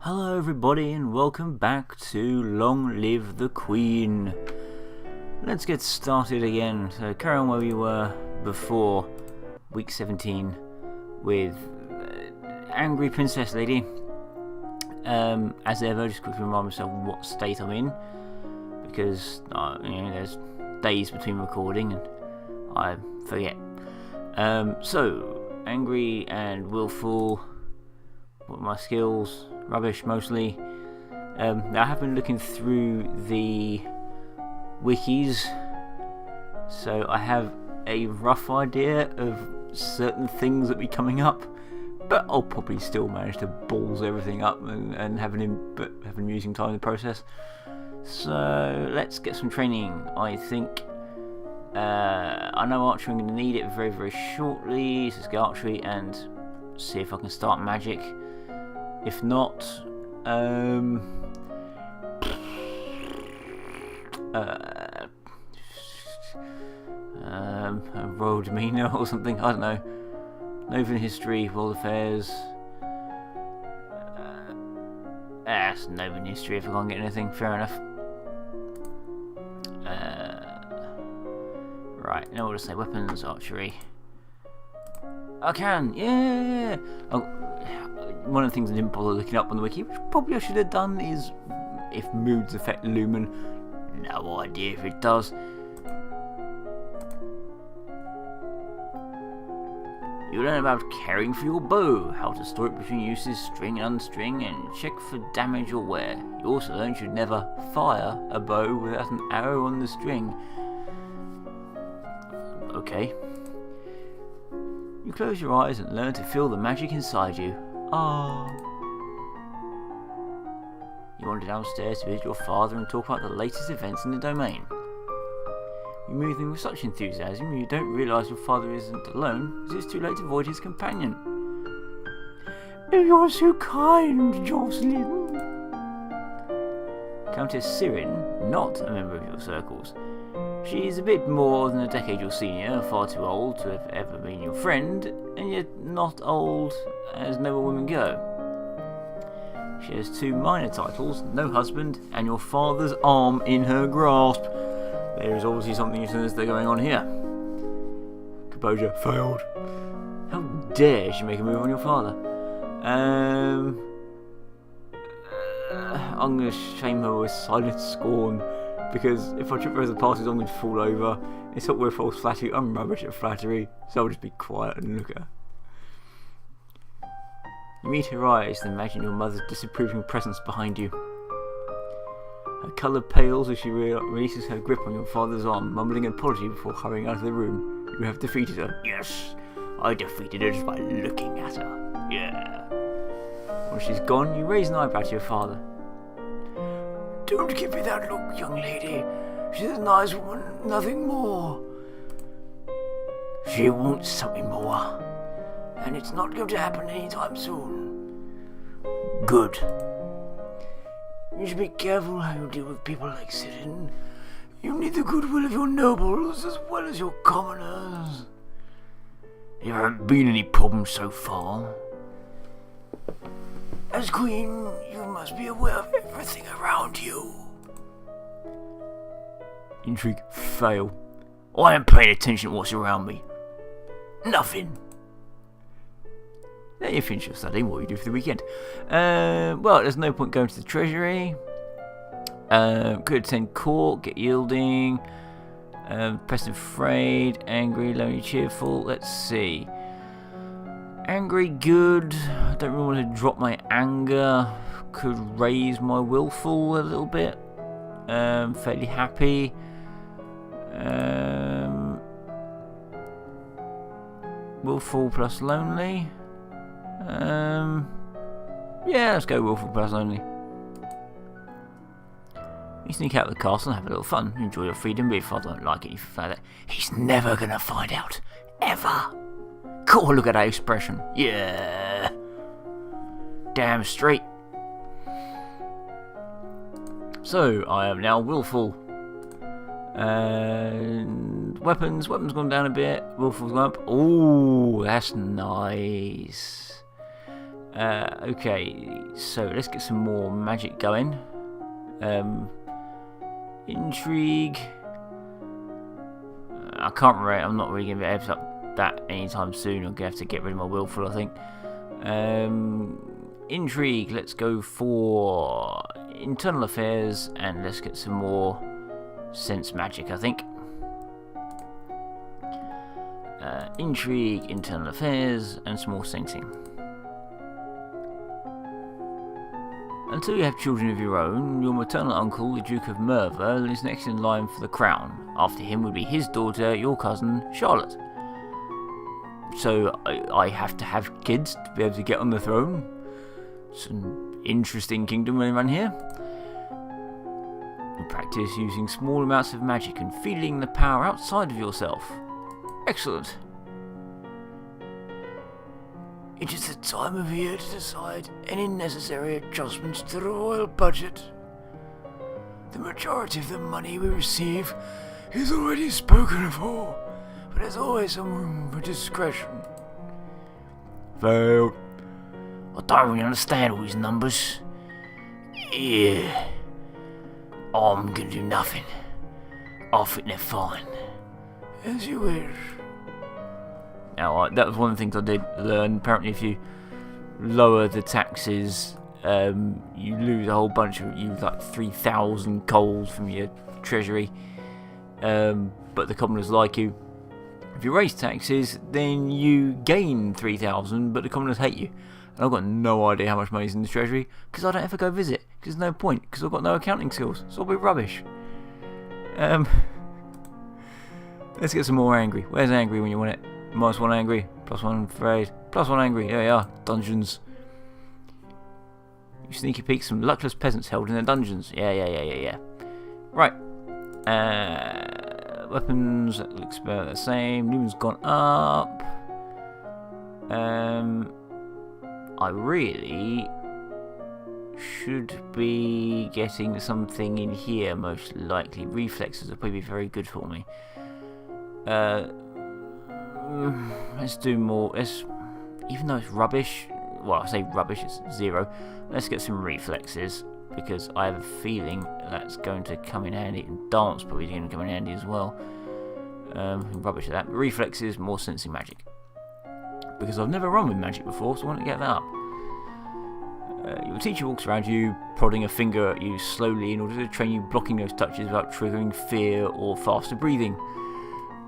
Hello everybody and welcome back to Long Live the Queen. Let's get started again. So carry on where we were before week 17 with Angry Princess Lady. As ever, just quickly remind myself what state I'm in, because there's days between recording and I forget. So angry and willful. What are my skills? Rubbish mostly. Now I have been looking through the wikis, so I have a rough idea of certain things that be coming up, but I'll probably still manage to balls everything up and have an amusing time in the process. So let's get some training. I think I know archery. I'm going to need it very, very shortly. So let's get archery and see if I can start magic. If not, a royal demeanour or something, I don't know. Novan history, world affairs. That's Novan history if I can't get anything, fair enough. Right, now we'll just say weapons, archery. I can, yeah! One of the things I didn't bother looking up on the wiki, which probably I should have done, is if moods affect Lumen. No idea if it does. You learn about caring for your bow, how to store it between uses, string and unstring, and check for damage or wear. You also learn you should never fire a bow without an arrow on the string. Okay. You close your eyes and learn to feel the magic inside you. Ah. You wander downstairs to visit your father and talk about the latest events in the domain. You move in with such enthusiasm you don't realise your father isn't alone, as it's too late to avoid his companion. You're so kind, Jocelyn. Countess Sirin, not a member of your circles. She's a bit more than a decade your senior, far too old to have ever been your friend, and yet not old as noble women go. She has two minor titles, no husband, and your father's arm in her grasp. There is obviously something sinister going on here. Composure failed. How dare she make a move on your father? I'm going to shame her with silent scorn, because if I trip her as a passes, I'm going to fall over. It's not worth false flattery. I'm rubbish at flattery, so I'll just be quiet and look at her. You meet her eyes and imagine your mother's disapproving presence behind you. Her colour pales as she releases her grip on your father's arm, mumbling an apology before hurrying out of the room. You have defeated her. Yes, I defeated her just by looking at her. Yeah. When she's gone, you raise an eyebrow to your father. Don't give me that look, young lady. She's a nice woman, nothing more. She wants something more, and it's not going to happen anytime soon. Good. You should be careful how you deal with people like Sirin. You need the goodwill of your nobles as well as your commoners. There haven't been any problems so far. As queen, you must be aware of everything around you. Intrigue fail. I am paying attention to what's around me. Nothing. Now you finish your studying, what you do for the weekend. Well, there's no point going to the treasury. Could attend court, get yielding. Pressed and afraid, angry, lonely, cheerful. Let's see. Angry, good. I don't really want to drop my anger. Could raise my willful a little bit. Fairly happy. Willful plus lonely. Yeah, let's go willful plus lonely. You sneak out of the castle and have a little fun. Enjoy your freedom, but if I don't like it, you find that he's never gonna find out. Ever. Cool, look at that expression. Yeah. Damn straight. So, I am now willful. And weapons gone down a bit. Willful's gone up. Oh, that's nice. Okay, so let's get some more magic going. Intrigue. I can't remember. I'm not really going to be able to up that anytime soon. I'm going to have to get rid of my willful, I think. Intrigue. Let's go for internal affairs, and let's get some more sense magic, I think. Intrigue, internal affairs, and some more sensing. Until you have children of your own, your maternal uncle, the Duke of Merva, is next in line for the crown. After him would be his daughter, your cousin, Charlotte. So I have to have kids to be able to get on the throne. It's an interesting kingdom around here. You practice using small amounts of magic and feeling the power outside of yourself. Excellent. It is the time of year to decide any necessary adjustments to the royal budget. The majority of the money we receive is already spoken for, but there's always some room for discretion. Failed. I don't really understand all these numbers. Yeah. I'm gonna do nothing. I think they're fine. As you wish. Now, that was one of the things I did learn. Apparently, if you lower the taxes, you lose a whole bunch of, like 3,000 coals from your treasury. But the commoners like you. If you raise taxes, then you gain 3,000, but the commoners hate you. And I've got no idea how much money's in the treasury, because I don't ever go visit, because there's no point, because I've got no accounting skills, so I'll be rubbish. Let's get some more angry. Where's angry when you want it? -1 angry, +1 afraid, +1 angry. There we are. Dungeons. You sneaky peek, some luckless peasants held in their dungeons. Yeah. Right. Weapons, that looks about the same. Lumen's gone up. I really should be getting something in here, most likely. Reflexes will probably be very good for me. Let's do more. Even though it's rubbish, well, I say rubbish, it's 0. Let's get some reflexes, because I have a feeling that's going to come in handy, and dance probably going to come in handy as well. Rubbish at that. But reflexes, more sensing magic, because I've never run with magic before, so I want to get that up. Your teacher walks around you, prodding a finger at you slowly in order to train you blocking those touches without triggering fear or faster breathing.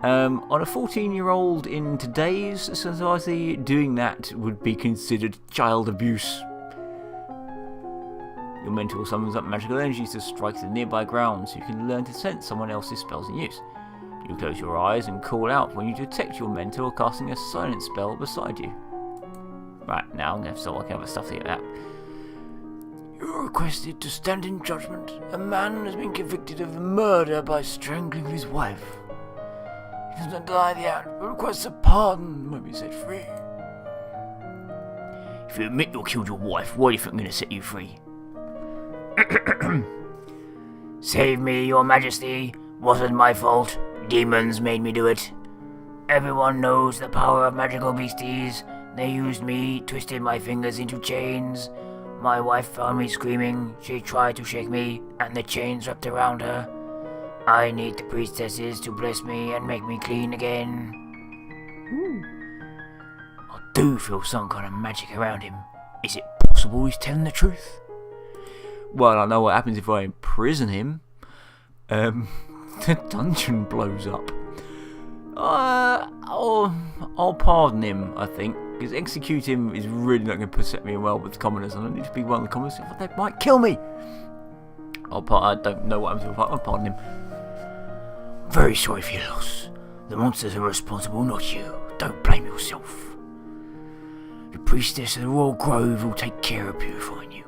On a 14-year-old in today's society, doing that would be considered child abuse. Your mentor summons up magical energies to strike the nearby ground, so you can learn to sense someone else's spells in use. You close your eyes and call out when you detect your mentor casting a silent spell beside you. Right, now I'm going to have to look over stuff to get that. You are requested to stand in judgment. A man has been convicted of murder by strangling his wife. He does not deny the act, but requests a pardon and might be set free. If you admit you killed your wife, why do you think I'm going to set you free? Save me, your majesty. Wasn't my fault. Demons made me do it. Everyone knows the power of magical beasties. They used me, twisted my fingers into chains. My wife found me screaming. She tried to shake me, and the chains wrapped around her. I need the priestesses to bless me and make me clean again. I do feel some kind of magic around him. Is it possible he's telling the truth? Well, I know what happens if I imprison him. The dungeon blows up. I'll pardon him, I think, because execute him is really not going to set me well with the commoners. I don't need to be one of the commoners. They might kill me. I don't know what happens. I'll pardon him. Very sorry for your loss. The monsters are responsible, not you. Don't blame yourself. The priestess of the Royal Grove will take care of purifying you.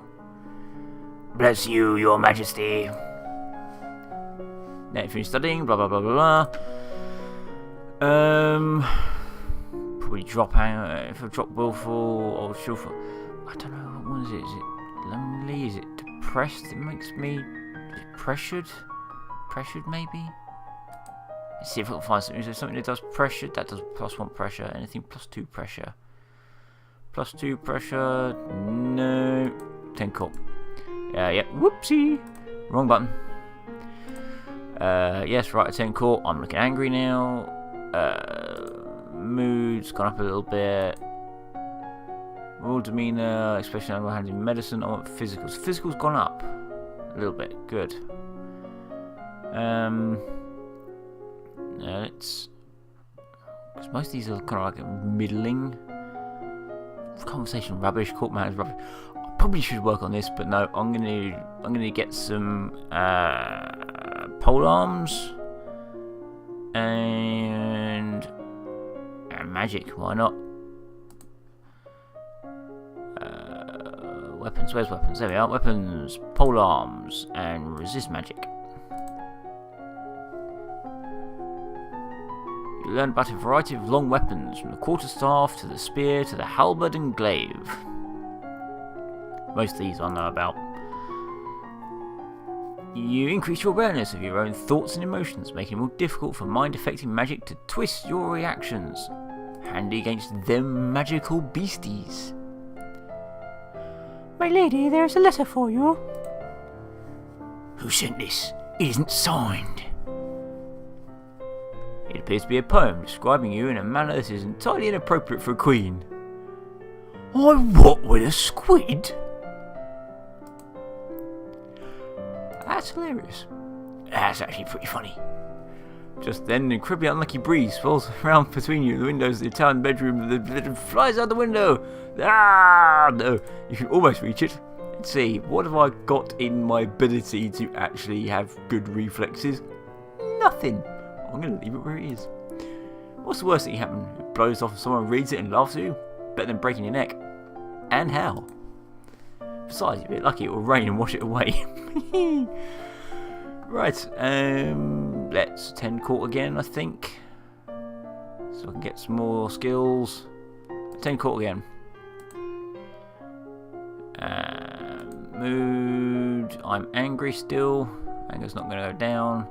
Bless you, your majesty. Now you finish studying, blah blah blah blah blah. Probably drop out. If I drop willful or shillful, I don't know, what one is it? Is it lonely? Is it depressed? It makes me pressured. Pressured maybe. Let's see if I can find something. Is there something that does pressure? That does +1 pressure. Anything +2 pressure. +2 pressure. No. 10 court. Yeah. Whoopsie. Wrong button. Yes, right at 10 court. I'm looking angry now. Mood's gone up a little bit. Raw demeanor, especially animal handling medicine. I want physicals. Physicals gone up a little bit. Good. It's because most of these are kind of like middling. Conversation rubbish. Court manners rubbish. I probably should work on this, but no. I'm gonna get some pole arms and magic. Why not? Weapons. Where's weapons? There we are. Weapons, pole arms, and resist magic. You learn about a variety of long weapons, from the quarterstaff to the spear to the halberd and glaive. Most of these I know about. You increase your awareness of your own thoughts and emotions, making it more difficult for mind-affecting magic to twist your reactions. Handy against them magical beasties. My lady, there is a letter for you. Who sent this? It isn't signed. It appears to be a poem describing you in a manner that is entirely inappropriate for a queen. I what with a squid? That's hilarious. That's actually pretty funny. Just then, an incredibly unlucky breeze swirls around between you, the windows of the Italian bedroom, the flies out the window. Ah, no, you can almost reach it. Let's see, what have I got in my ability to actually have good reflexes? Nothing. I'm going to leave it where it is. What's the worst that can happen? It blows off if someone reads it and laughs at you? Better than breaking your neck. And how? Besides, you're a bit lucky it will rain and wash it away. Right, let's 10 court again, I think. So I can get some more skills. 10 court again. Mood. I'm angry still. Anger's not going to go down.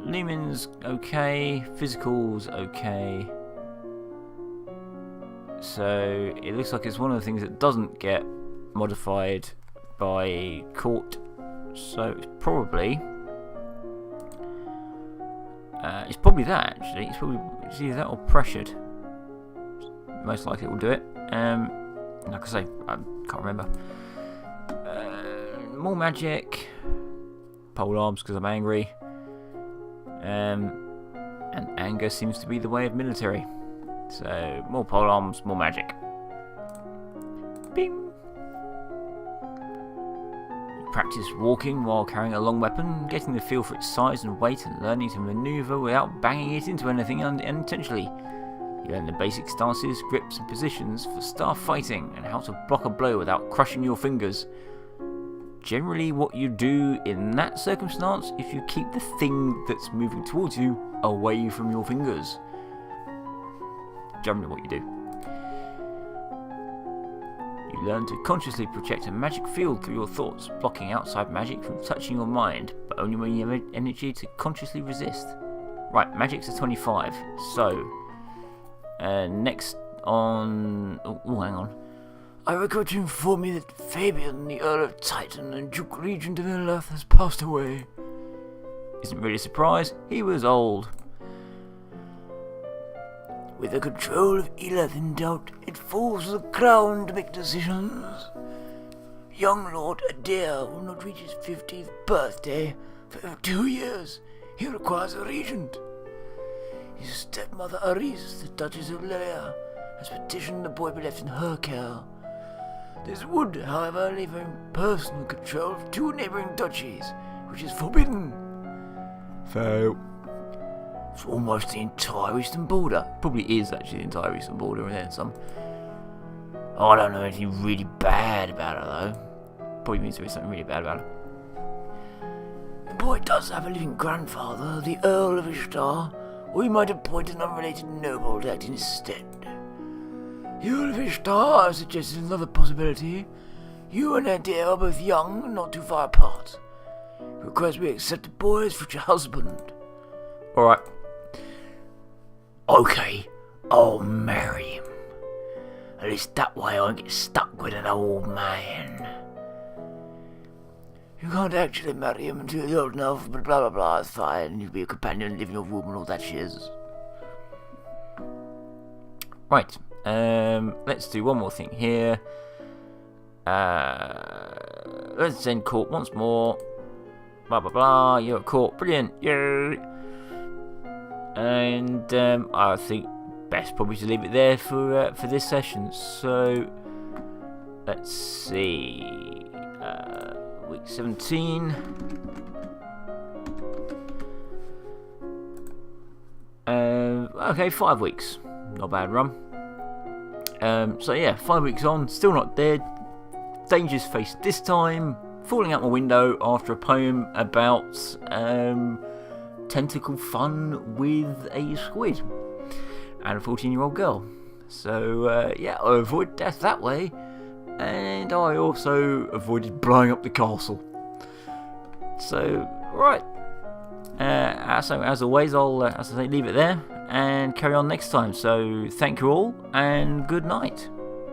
Lumen's okay. Physical's okay. So it looks like it's one of the things that doesn't get modified by court. So it's probably that actually. It's either that or pressured. Most likely it will do it. Like I say, I can't remember. More magic. Pole arms because I'm angry. And anger seems to be the way of military. So more pole arms, more magic. Bing. Practice walking while carrying a long weapon, getting the feel for its size and weight, and learning to maneuver without banging it into anything unintentionally. You learn the basic stances, grips, and positions for staff fighting, and how to block a blow without crushing your fingers. Generally, what you do in that circumstance is you keep the thing that's moving towards you away from your fingers. Generally, what you do. You learn to consciously project a magic field through your thoughts, blocking outside magic from touching your mind, but only when you have energy to consciously resist. Right, magic's a 25. So, next on... Oh, hang on. I regret to inform you that Fabian, the Earl of Titan and Duke Regent of Middle-earth, has passed away. Isn't really a surprise, he was old. With the control of Elodie in doubt, it falls to the crown to make decisions. Young Lord Adair will not reach his 50th birthday for over 2 years. He requires a regent. His stepmother Aris, the Duchess of Leia, has petitioned the boy be left in her care. This would, however, leave him in personal control of 2 neighbouring duchies, which is forbidden. So, it's almost the entire eastern border. Probably is actually the entire eastern border and then some. I don't know anything really bad about her though. Probably means there is something really bad about her. The boy does have a living grandfather, the Earl of Ishtar, or he might appoint an unrelated noble to act instead. The Earl of Ishtar has suggested another possibility. You and Adair are both young and not too far apart. He requires we accept the boy as future husband. Alright. Okay, I'll marry him. At least that way I won't get stuck with an old man. You can't actually marry him until you're old enough, but blah blah blah, it's fine. You'll be a companion, live in your room and all that shiz. Right, let's do one more thing here. Let's end court once more. Blah blah blah, you're at court, brilliant, yay! And I think best probably to leave it there for this session. So let's see, week 17. Okay, 5 weeks, not a bad run. So yeah, 5 weeks on, still not dead. Dangers faced this time. Falling out my window after a poem about tentacle fun with a squid and a 14-year-old girl. So yeah, I avoided death that way, and I also avoided blowing up the castle. So right, so as always, I'll as I say, leave it there and carry on next time. So thank you all, and good night.